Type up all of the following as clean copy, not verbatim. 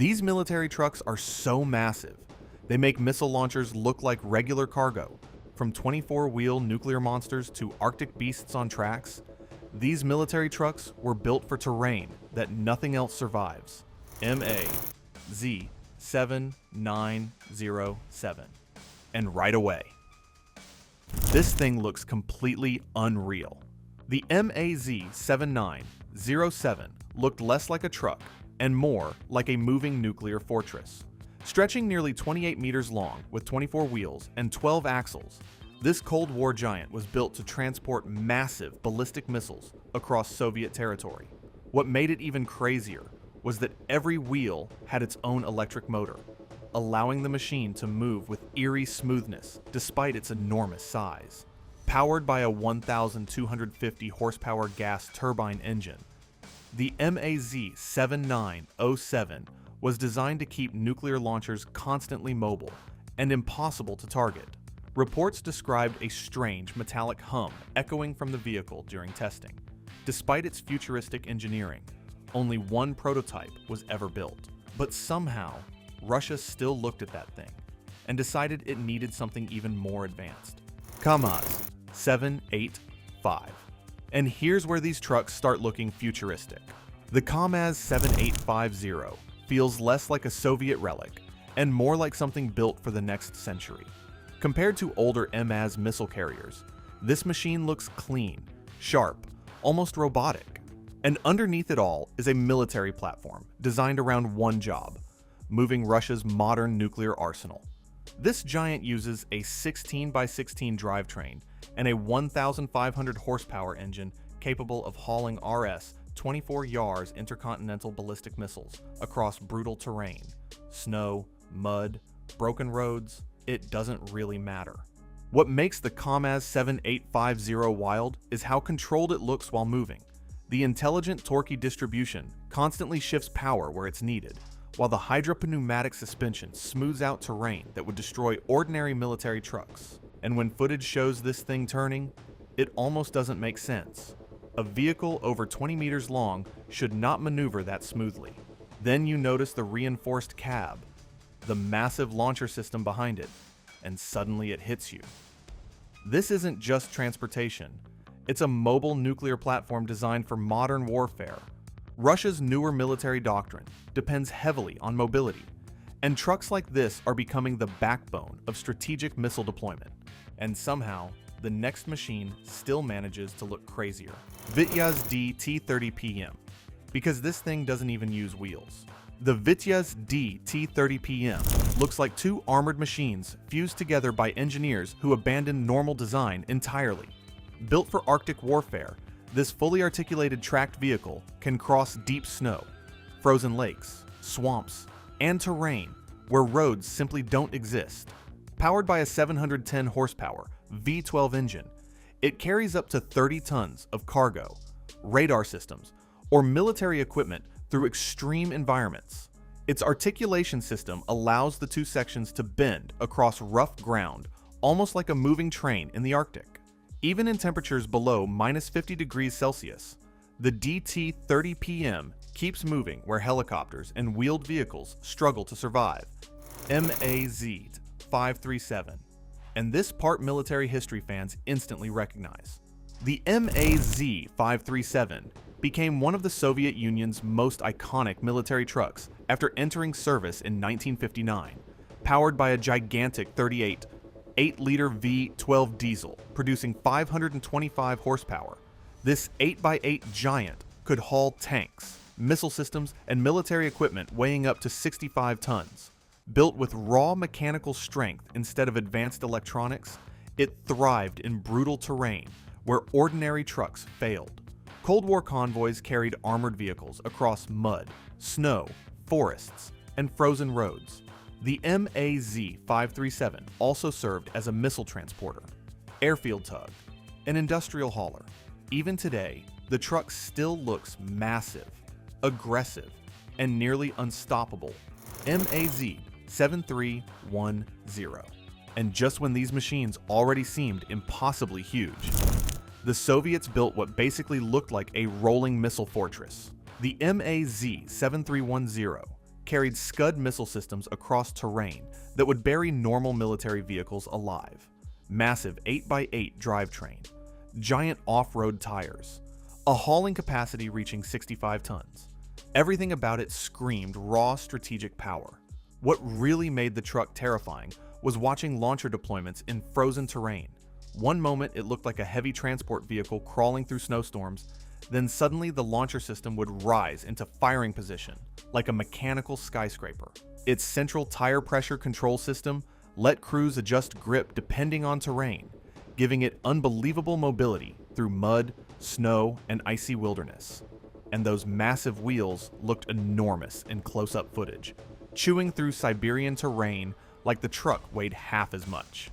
These military trucks are so massive, they make missile launchers look like regular cargo. From 24-wheel nuclear monsters to Arctic beasts on tracks, these military trucks were built for terrain that nothing else survives. MAZ 7907. And right away. This thing looks completely unreal. The MAZ 7907 looked less like a truck and more like a moving nuclear fortress. Stretching nearly 28 meters long with 24 wheels and 12 axles, this Cold War giant was built to transport massive ballistic missiles across Soviet territory. What made it even crazier was that every wheel had its own electric motor, allowing the machine to move with eerie smoothness despite its enormous size. Powered by a 1,250 horsepower gas turbine engine, the MAZ 7907 was designed to keep nuclear launchers constantly mobile and impossible to target. Reports described a strange metallic hum echoing from the vehicle during testing. Despite its futuristic engineering, only one prototype was ever built. But somehow, Russia still looked at that thing and decided it needed something even more advanced. KAMAZ 785. And here's where these trucks start looking futuristic. The KAMAZ 7850 feels less like a Soviet relic and more like something built for the next century. Compared to older MAZ missile carriers, this machine looks clean, sharp, almost robotic. And underneath it all is a military platform designed around one job: moving Russia's modern nuclear arsenal. This giant uses a 16x16 drivetrain and a 1,500 horsepower engine capable of hauling RS-24 Yars intercontinental ballistic missiles across brutal terrain. Snow, mud, broken roads, it doesn't really matter. What makes the KAMAZ 7850 wild is how controlled it looks while moving. The intelligent torquey distribution constantly shifts power where it's needed, while the hydropneumatic suspension smooths out terrain that would destroy ordinary military trucks. And when footage shows this thing turning, it almost doesn't make sense. A vehicle over 20 meters long should not maneuver that smoothly. Then you notice the reinforced cab, the massive launcher system behind it, and suddenly it hits you. This isn't just transportation. It's a mobile nuclear platform designed for modern warfare. Russia's newer military doctrine depends heavily on mobility, and trucks like this are becoming the backbone of strategic missile deployment. And somehow, the next machine still manages to look crazier. Vityaz D T-30PM, because this thing doesn't even use wheels. The Vityaz D T-30PM looks like two armored machines fused together by engineers who abandoned normal design entirely. Built for Arctic warfare, this fully articulated tracked vehicle can cross deep snow, frozen lakes, swamps, and terrain where roads simply don't exist. Powered by a 710 horsepower V12 engine, it carries up to 30 tons of cargo, radar systems, or military equipment through extreme environments. Its articulation system allows the two sections to bend across rough ground, almost like a moving train in the Arctic. Even in temperatures below -50 degrees Celsius, the DT-30PM keeps moving where helicopters and wheeled vehicles struggle to survive. MAZ 537. And this part military history fans instantly recognize. The MAZ 537 became one of the Soviet Union's most iconic military trucks after entering service in 1959, powered by a gigantic 38 8-liter V12 diesel, producing 525 horsepower. This 8x8 giant could haul tanks, missile systems, and military equipment weighing up to 65 tons. Built with raw mechanical strength instead of advanced electronics, it thrived in brutal terrain where ordinary trucks failed. Cold War convoys carried armored vehicles across mud, snow, forests, and frozen roads. The MAZ 537 also served as a missile transporter, airfield tug, an industrial hauler. Even today, the truck still looks massive, aggressive, and nearly unstoppable. MAZ 7310. And just when these machines already seemed impossibly huge, the Soviets built what basically looked like a rolling missile fortress. The MAZ 7310 carried Scud missile systems across terrain that would bury normal military vehicles alive, massive 8x8 drivetrain, giant off-road tires, a hauling capacity reaching 65 tons. Everything about it screamed raw strategic power. What really made the truck terrifying was watching launcher deployments in frozen terrain. One moment it looked like a heavy transport vehicle crawling through snowstorms, then suddenly the launcher system would rise into firing position, like a mechanical skyscraper. Its central tire pressure control system let crews adjust grip depending on terrain, giving it unbelievable mobility through mud, snow, and icy wilderness. And those massive wheels looked enormous in close-up footage, chewing through Siberian terrain like the truck weighed half as much.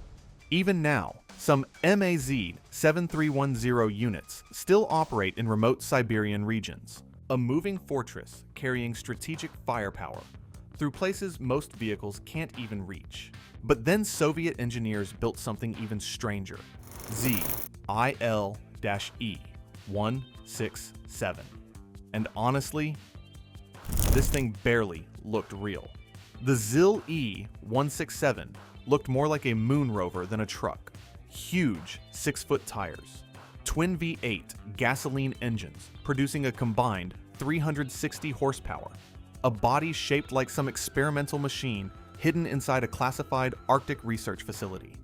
Even now, some KAMAZ 7310 units still operate in remote Siberian regions, a moving fortress carrying strategic firepower through places most vehicles can't even reach. But then Soviet engineers built something even stranger, ZIL-E-167. And honestly, this thing barely looked real. The ZIL-E-167 looked more like a moon rover than a truck. Huge 6-foot tires, twin V8 gasoline engines producing a combined 360 horsepower, a body shaped like some experimental machine hidden inside a classified Arctic research facility.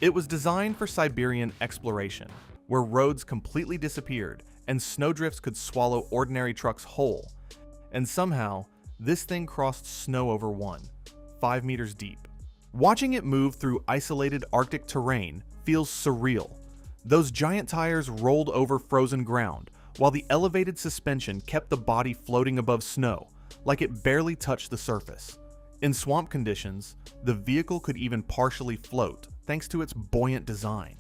It was designed for Siberian exploration, where roads completely disappeared and snowdrifts could swallow ordinary trucks whole. And somehow, this thing crossed snow over 5 meters deep. Watching it move through isolated Arctic terrain feels surreal. Those giant tires rolled over frozen ground, while the elevated suspension kept the body floating above snow, like it barely touched the surface. In swamp conditions, the vehicle could even partially float thanks to its buoyant design.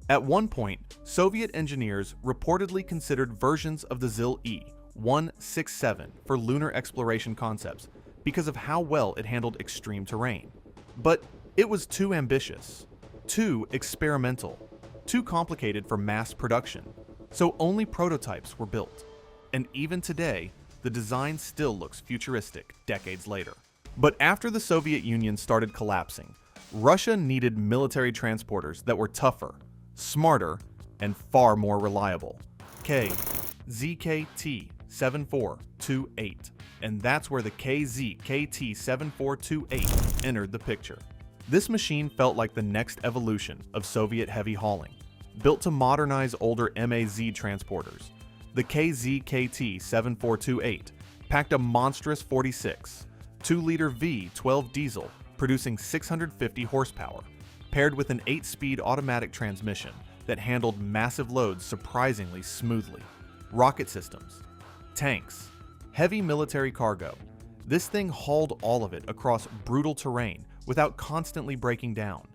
At one point, Soviet engineers reportedly considered versions of the ZIL-E-167 for lunar exploration concepts because of how well it handled extreme terrain. But it was too ambitious, too experimental, too complicated for mass production, so only prototypes were built. And even today, the design still looks futuristic decades later. But after the Soviet Union started collapsing, Russia needed military transporters that were tougher, smarter, and far more reliable. ZKT-7428. And that's where the KZ-KT-7428 entered the picture. This machine felt like the next evolution of Soviet heavy hauling. Built to modernize older MAZ transporters, the KZ-KT-7428 packed a monstrous 46, 2-liter V12 diesel producing 650 horsepower, paired with an 8-speed automatic transmission that handled massive loads surprisingly smoothly. Rocket systems, tanks, heavy military cargo. This thing hauled all of it across brutal terrain without constantly breaking down.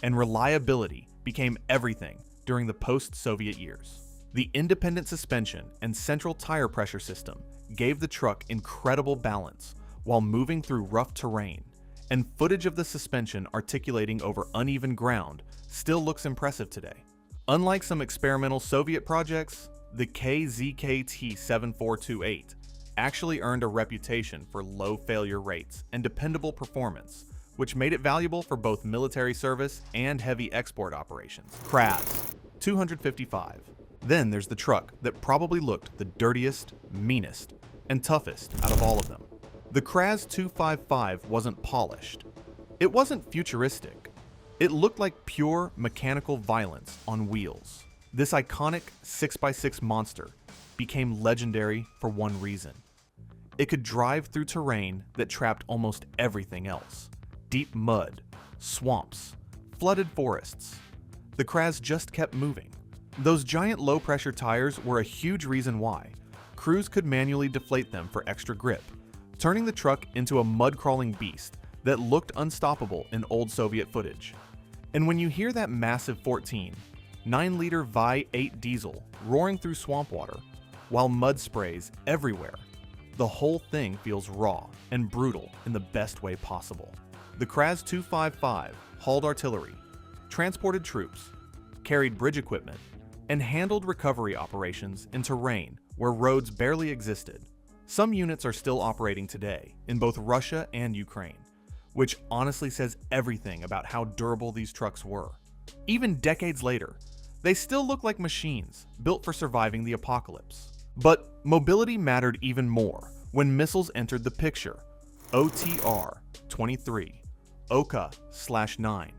And reliability became everything during the post-Soviet years. The independent suspension and central tire pressure system gave the truck incredible balance while moving through rough terrain, and footage of the suspension articulating over uneven ground still looks impressive today. Unlike some experimental Soviet projects, the KZ-KT-7428 actually earned a reputation for low failure rates and dependable performance, which made it valuable for both military service and heavy export operations. KAMAZ 255. Then there's the truck that probably looked the dirtiest, meanest, and toughest out of all of them. The KAMAZ 255 wasn't polished. It wasn't futuristic. It looked like pure mechanical violence on wheels. This iconic 6x6 monster became legendary for one reason. It could drive through terrain that trapped almost everything else. Deep mud, swamps, flooded forests. The KAMAZ just kept moving. Those giant low-pressure tires were a huge reason why. Crews could manually deflate them for extra grip, turning the truck into a mud-crawling beast that looked unstoppable in old Soviet footage. And when you hear that massive 9-liter Vi-8 diesel roaring through swamp water, while mud sprays everywhere, the whole thing feels raw and brutal in the best way possible. The KAMAZ 255 hauled artillery, transported troops, carried bridge equipment, and handled recovery operations in terrain where roads barely existed. Some units are still operating today in both Russia and Ukraine, which honestly says everything about how durable these trucks were. Even decades later, they still look like machines built for surviving the apocalypse. But mobility mattered even more when missiles entered the picture. OTR-23, OKA-9,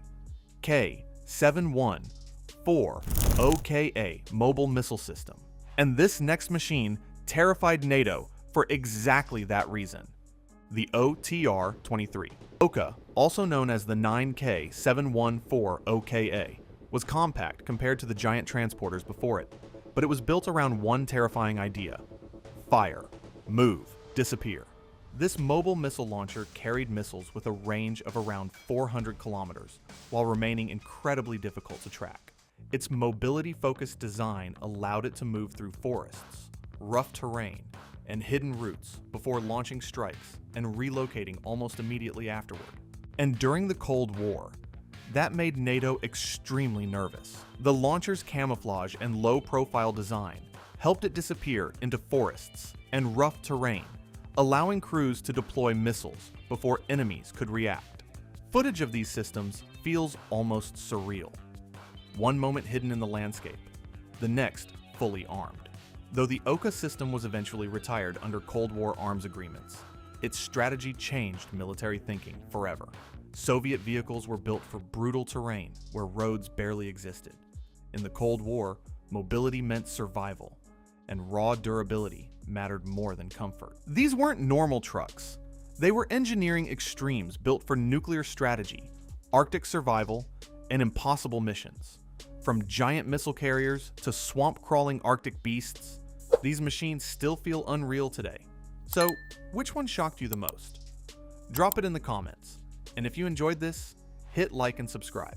K-714 OKA mobile missile system. And this next machine terrified NATO for exactly that reason. The OTR-23. OKA, also known as the 9K-714 OKA, was compact compared to the giant transporters before it, but it was built around one terrifying idea: fire, move, disappear. This mobile missile launcher carried missiles with a range of around 400 kilometers while remaining incredibly difficult to track. Its mobility-focused design allowed it to move through forests, rough terrain, and hidden routes before launching strikes and relocating almost immediately afterward. And during the Cold War, that made NATO extremely nervous. The launcher's camouflage and low-profile design helped it disappear into forests and rough terrain, allowing crews to deploy missiles before enemies could react. Footage of these systems feels almost surreal. One moment hidden in the landscape, the next fully armed. Though the OKA system was eventually retired under Cold War arms agreements, its strategy changed military thinking forever. Soviet vehicles were built for brutal terrain where roads barely existed. In the Cold War, mobility meant survival, and raw durability mattered more than comfort. These weren't normal trucks. They were engineering extremes built for nuclear strategy, Arctic survival, and impossible missions. From giant missile carriers to swamp-crawling Arctic beasts, these machines still feel unreal today. So, which one shocked you the most? Drop it in the comments. And if you enjoyed this, hit like and subscribe.